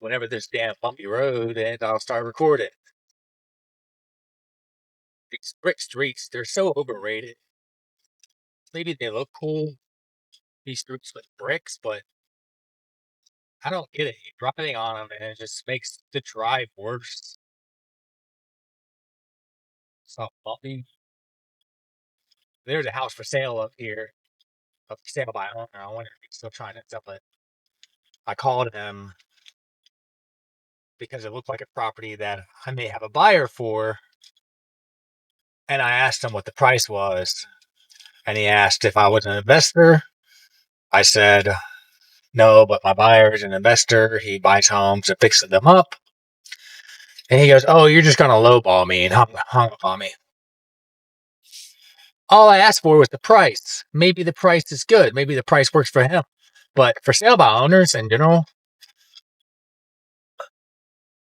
whenever this damn bumpy road, and I'll start recording. These brick streets, they're so overrated. Maybe they look cool, these streets with bricks, but I don't get it. You're driving on them and it just makes the drive worse. So bumpy. There's a house for sale up here, up for sale by owner. I wonder if he's still trying to sell it. I called him because it looked like a property that I may have a buyer for. And I asked him what the price was. And he asked if I was an investor. I said, no, but my buyer is an investor. He buys homes and fixes them up. And he goes, oh, you're just going to lowball me, and hung up on me. All I asked for was the price. Maybe the price is good. Maybe the price works for him. But for sale by owners in general,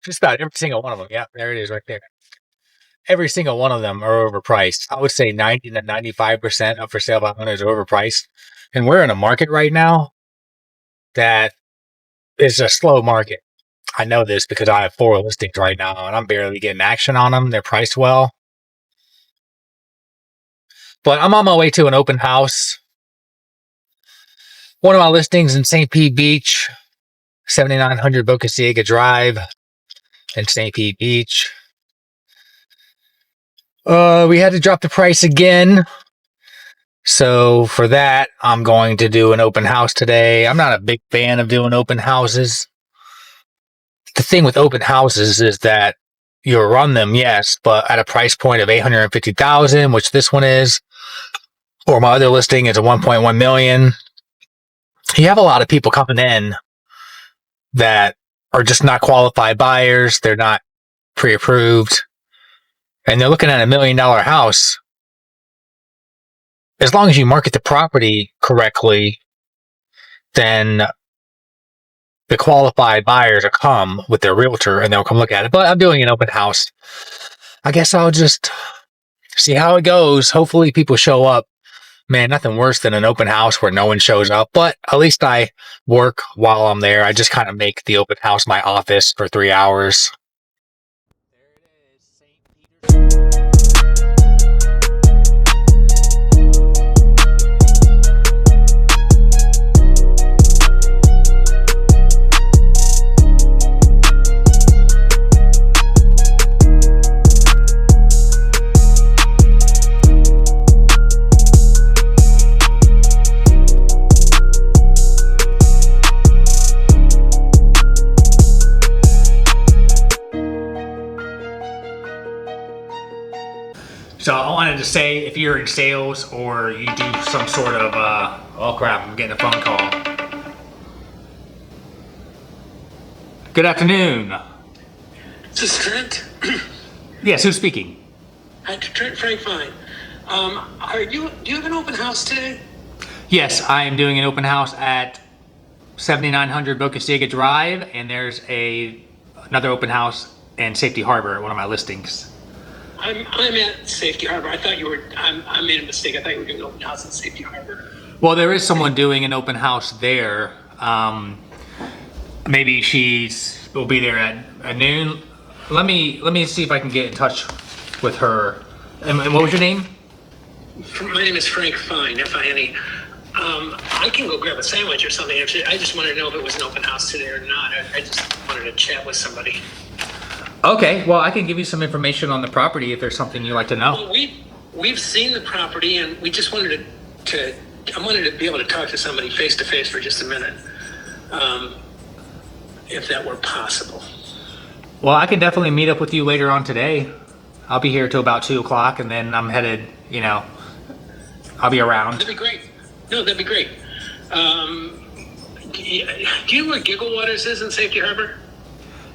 just about every single one of them. Yeah, there it is right there. Every single one of them are overpriced. I would say 90 to 95% of for sale by owners are overpriced. And we're in a market right now that is a slow market. I know this because I have 4 listings right now and I'm barely getting action on them. They're priced well. But I'm on my way to an open house. One of my listings in St. Pete Beach, 7900 Boca Ciega Drive in St. Pete Beach. We had to drop the price again. So for that, I'm going to do an open house today. I'm not a big fan of doing open houses. The thing with open houses is that you'll run them, yes, but at a price point of $850,000, which this one is, or my other listing is a 1.1 million. You have a lot of people coming in that are just not qualified buyers. They're not pre-approved, and they're looking at $1 million house. As long as you market the property correctly, then the qualified buyers will come with their realtor and they'll come look at it. But I'm doing an open house. I guess I'll just see how it goes. Hopefully people show up. Man, nothing worse than an open house where no one shows up. But at least I work while I'm there. I just kind of make the open house my office for 3 hours. There it is, St. Peter's. So I wanted to say, if you're in sales or you do some sort of, oh crap, I'm getting a phone call. Good afternoon. Is this Trent? Yes, who's speaking? Hi, Trent, Frank Fine. Do you have an open house today? Yes, I am doing an open house at 7900 Boca Ciega Drive, and there's another open house in Safety Harbor, one of my listings. I'm at Safety Harbor. I thought you were. I made a mistake. I thought you were doing an open house at Safety Harbor. Well, there is someone doing an open house there. Maybe will be there at noon. Let me see if I can get in touch with her. And what was your name? My name is Frank Fine, F-I-N-E. I can go grab a sandwich or something. I just wanted to know if it was an open house today or not. I just wanted to chat with somebody. Okay, well, I can give you some information on the property if there's something you'd like to know. Well, we've seen the property, and we just wanted I wanted to be able to talk to somebody face to face for just a minute, if that were possible. Well, I can definitely meet up with you later on today. I'll be here till about 2 o'clock, and then I'm headed, I'll be around. That'd be great. No, that'd be great. Do you know where Giggle Waters is in Safety Harbor?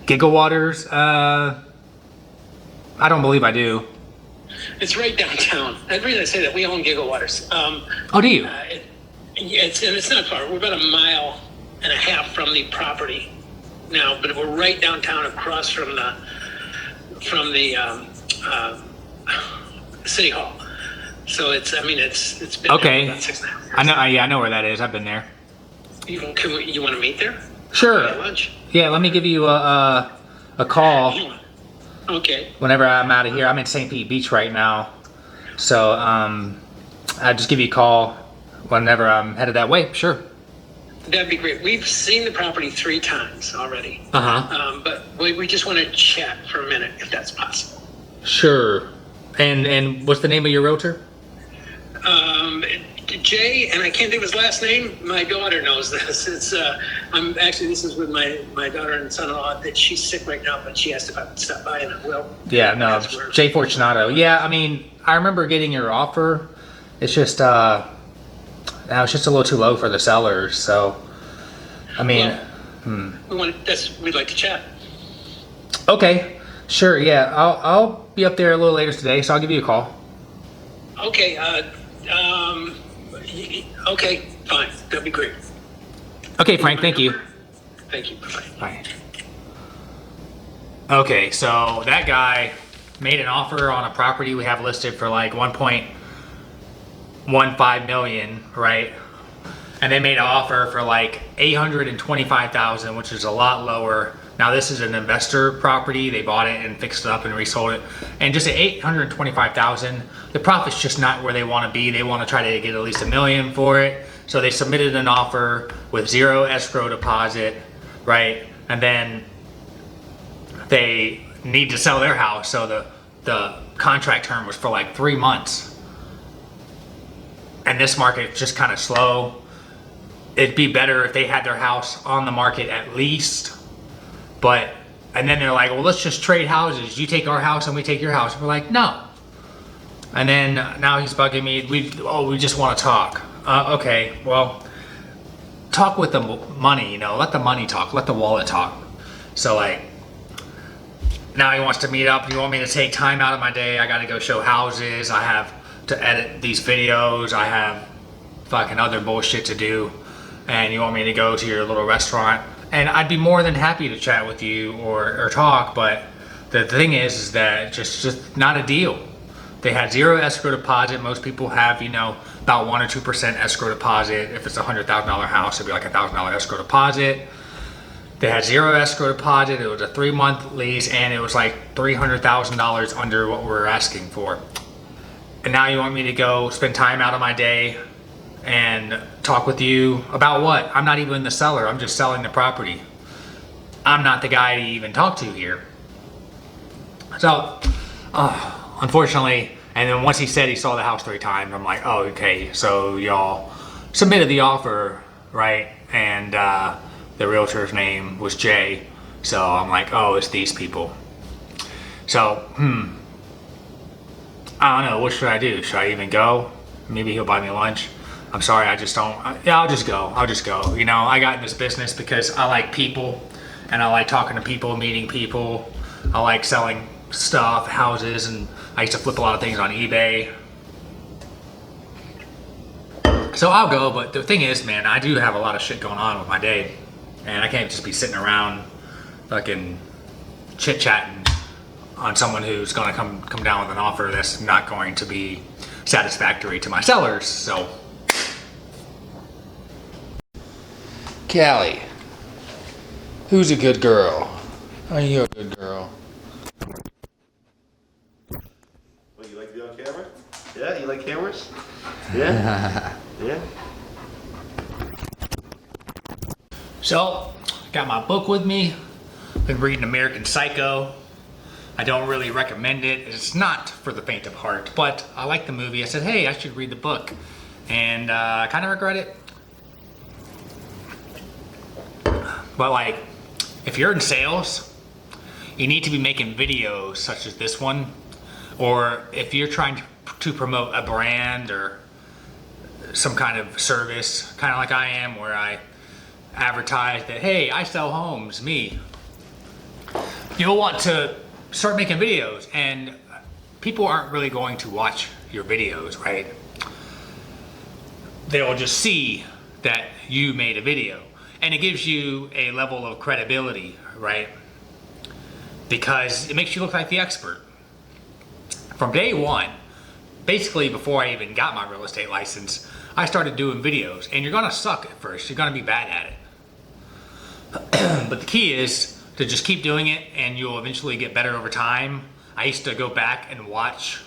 Giggle Waters? I don't believe I do. It's right downtown. The reason I say that, we own Giggle Waters. Oh, do you? It's not far. We're about 1.5 miles from the property now, but we're right downtown, across from the City Hall. So it's been okay. about 6.5 years. I know where that is. I've been there. You want to meet there? Sure. At lunch. Yeah, let me give you a call Okay. whenever I'm out of here. I'm in St. Pete Beach right now. So I'll just give you a call whenever I'm headed that way. Sure. That'd be great. We've seen the property 3 times already. But we just want to chat for a minute, if that's possible. Sure. And what's the name of your realtor? Jay, and I can't think of his last name. My daughter knows this. It's this is with my daughter and son-in-law. That she's sick right now, but she asked if I would stop by, and I will. Yeah, no, Jay Fortunato. Yeah, I mean, I remember getting your offer. It's just now it's just a little too low for the sellers. So, I mean, we'd like to chat. Okay, sure. Yeah, I'll be up there a little later today, so I'll give you a call. Okay. Okay. Fine. That'd be great. Okay, Frank. Thank you. Thank you. Bye. Bye. Okay, so that guy made an offer on a property we have listed for like 1.15 million, right? And they made an offer for like 825,000, which is a lot lower. Now this is an investor property. They bought it and fixed it up and resold it. And just at 825,000, the profit's just not where they want to be. They want to try to get at least $1 million for it. So they submitted an offer with 0 escrow deposit, right? And then they need to sell their house. So the contract term was for like 3 months. And this market's just kind of slow. It'd be better if they had their house on the market at least. And then they're like, well, let's just trade houses. You take our house and we take your house. We're like, no. And then now he's bugging me. We just want to talk. Okay, well, talk with the money, let the money talk, let the wallet talk. So like, now he wants to meet up. You want me to take time out of my day? I got to go show houses. I have to edit these videos. I have fucking other bullshit to do. And you want me to go to your little restaurant? And I'd be more than happy to chat with you or talk, but the thing is that just not a deal. They had 0 escrow deposit. Most people have, about 1 or 2% escrow deposit. If it's a $100,000 house, it'd be like $1,000 escrow deposit. They had 0 escrow deposit. It was a 3-month lease, and it was like $300,000 under what we were asking for. And now you want me to go spend time out of my day and talk with you about what? I'm not even the seller. I'm just selling the property. I'm not the guy to even talk to here. So, unfortunately, and then once he said he saw the house 3 times, I'm like, oh, okay, so y'all submitted the offer, right? And the realtor's name was Jay. So I'm like, oh, it's these people. So, I don't know, what should I do? Should I even go? Maybe he'll buy me lunch. I'm sorry, I just don't. Yeah, I'll just go. I got in this business because I like people, and I like talking to people, meeting people. I like selling stuff, houses, and I used to flip a lot of things on eBay. So I'll go, but the thing is, man, I do have a lot of shit going on with my day, and I can't just be sitting around fucking chit-chatting on someone who's gonna come down with an offer that's not going to be satisfactory to my sellers. So, Callie, who's a good girl? Are you a good girl? Well, you like to be on camera? Yeah, you like cameras? Yeah? Yeah? So, got my book with me. Been reading American Psycho. I don't really recommend it. It's not for the faint of heart, but I like the movie. I said, hey, I should read the book. And I kind of regret it. But like, if you're in sales, you need to be making videos such as this one. Or if you're trying to promote a brand or some kind of service, kind of like I am, where I advertise that, hey, I sell homes, me. You'll want to start making videos, and people aren't really going to watch your videos, right? They'll just see that you made a video, and it gives you a level of credibility, right? Because it makes you look like the expert. From day one, basically before I even got my real estate license, I started doing videos, and you're gonna suck at first. You're gonna be bad at it. But the key is to just keep doing it, and you'll eventually get better over time. I used to go back and watch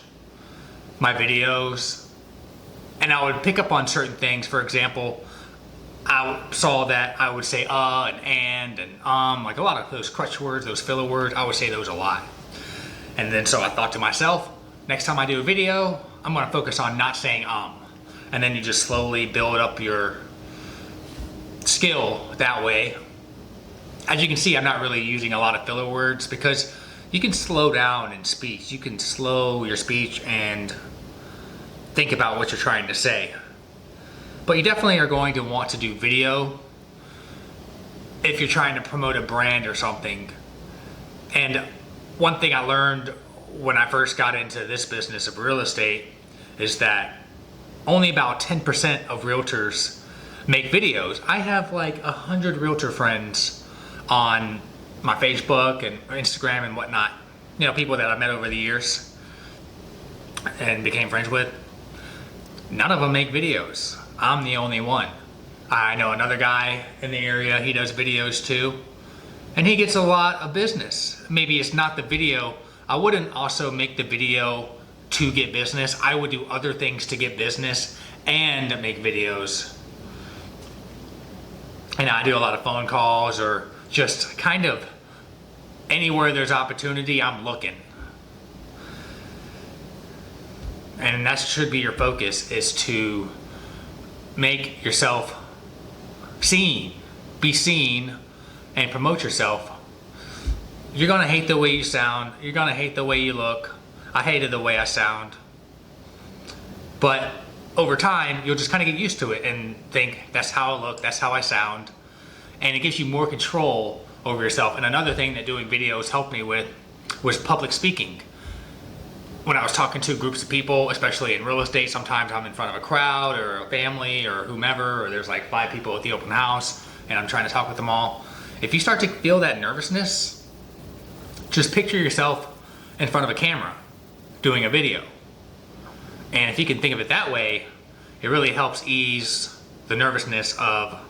my videos, and I would pick up on certain things. For example, I saw that I would say and like a lot of those crutch words, those filler words, I would say those a lot. And then so I thought to myself, next time I do a video, I'm gonna focus on not saying and then you just slowly build up your skill that way. As you can see, I'm not really using a lot of filler words because you can slow down in speech. You can slow your speech and think about what you're trying to say. But you definitely are going to want to do video if you're trying to promote a brand or something. And one thing I learned when I first got into this business of real estate is that only about 10% of realtors make videos. I have like 100 realtor friends on my Facebook and Instagram and whatnot. You know, people that I've met over the years and became friends with. None of them make videos. I'm the only one. I know another guy in the area, he does videos too, and he gets a lot of business. Maybe it's not the video. I wouldn't also make the video to get business. I would do other things to get business and make videos. And I do a lot of phone calls or just kind of anywhere there's opportunity, I'm looking. And that should be your focus, is to make yourself seen, be seen, and promote yourself. You're gonna hate the way you sound. You're gonna hate the way you look. I hated the way I sound. But over time, you'll just kind of get used to it and think, that's how I look, that's how I sound. And it gives you more control over yourself. And another thing that doing videos helped me with was public speaking. When I was talking to groups of people, especially in real estate, sometimes I'm in front of a crowd or a family or whomever, or there's like 5 people at the open house and I'm trying to talk with them all. If you start to feel that nervousness, just picture yourself in front of a camera doing a video. And if you can think of it that way, it really helps ease the nervousness of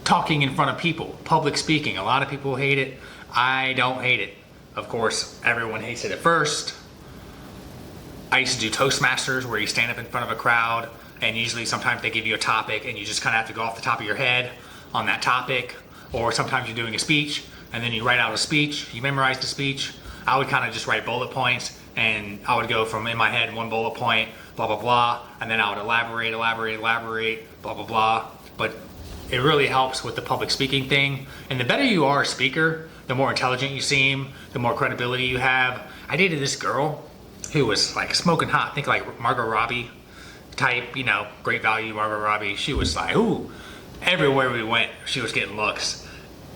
talking in front of people, public speaking. A lot of people hate it. I don't hate it. Of course, everyone hates it at first. I used to do Toastmasters where you stand up in front of a crowd and usually sometimes they give you a topic and you just kind of have to go off the top of your head on that topic. Or sometimes you're doing a speech and then you write out a speech, you memorize the speech. I would kind of just write bullet points and I would go from in my head 1 bullet point, blah, blah, blah. And then I would elaborate, blah, blah, blah. But it really helps with the public speaking thing. And the better you are a speaker, the more intelligent you seem, the more credibility you have. I dated this girl who was like smoking hot. Think like Margot Robbie type, you know, great value Margot Robbie. She was like, ooh, everywhere we went, she was getting looks.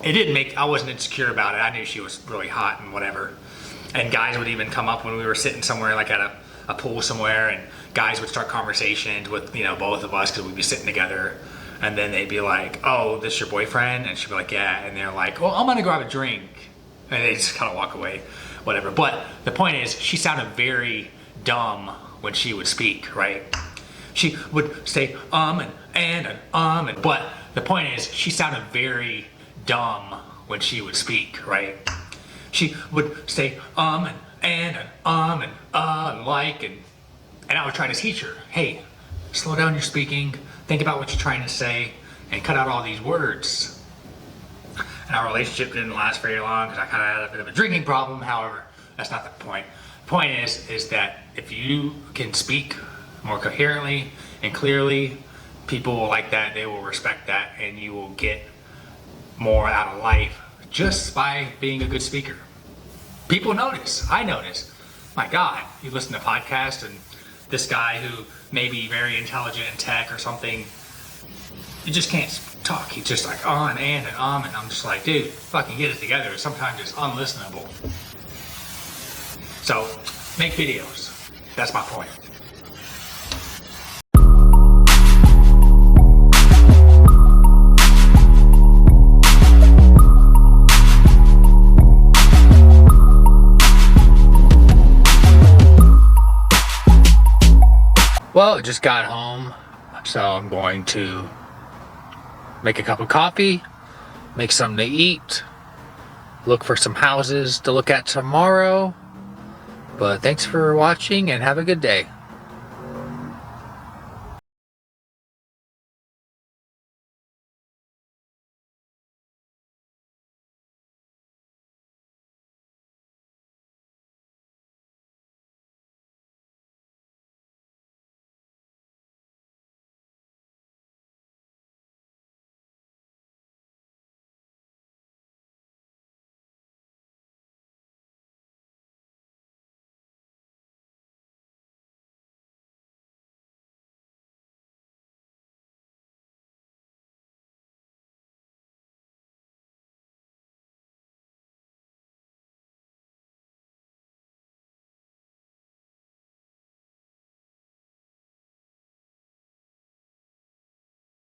I wasn't insecure about it. I knew she was really hot and whatever. And guys would even come up when we were sitting somewhere like at a pool somewhere, and guys would start conversations with, you know, both of us because we'd be sitting together. And then they'd be like, oh, this your boyfriend? And she'd be like, yeah. And they're like, well, I'm gonna grab a drink. And they just kind of walk away, whatever. But the point is, she sounded very dumb when she would speak, right? She would say, but the point is, she sounded very dumb when she would speak, right? She would say, and I would try to teach her, hey, slow down your speaking, think about what you're trying to say, and cut out all these words. And our relationship didn't last very long because I kind of had a bit of a drinking problem. However, that's not the point. The point is that if you can speak more coherently and clearly, people will like that, they will respect that, and you will get more out of life just by being a good speaker. People notice. I notice. My God, you listen to podcasts and this guy who may be very intelligent in tech or something, you just can't talk. He's just like and I'm just like, dude, fucking get it together. Sometimes it's unlistenable. So make videos. That's my point. Well, just got home, so I'm going to make a cup of coffee make something to eat, look for some houses to look at tomorrow. But thanks for watching and have a good day.